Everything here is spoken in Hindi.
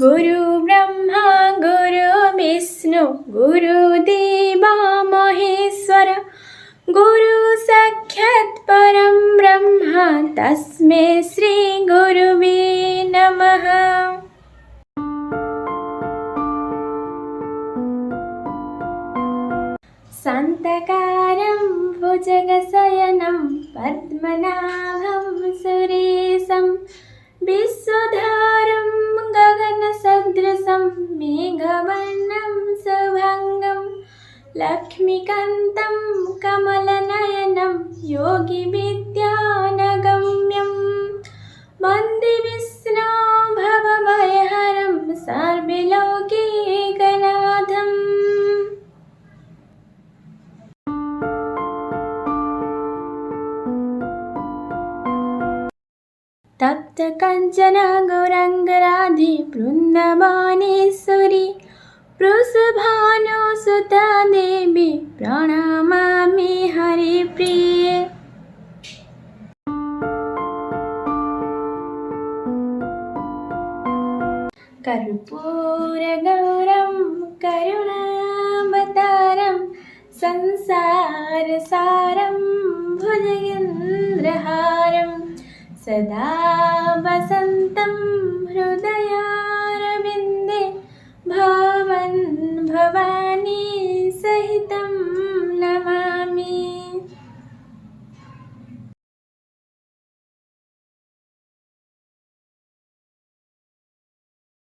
गुरु ब्रह्मा गुरु विष्णु गुरुदेवा महेश्वर गुरु साक्षात् परं ब्रह्म तस्मै श्री गुरुवे नमः। शान्तकारं भुजगशयनं पद्मनाभं सुरेशं विश्वधारं गगनसदृशं मेघवर्णं शुभांगं लक्ष्मीकान्तं कमलनयनं योगिविद्यानगम्यं वन्दे विष्णु भवभयहरं सर्वलोकैकनाथम्। तप्त कंचन गौरांग राधे वृंदावनेश्वरी वृषभानुसुता देवी प्रणमामि हरिप्रिये। कर्पूरगौरं करुणावतारं संसारसारं भुजगेन्द्रहारं सदा वसन्तं हृदया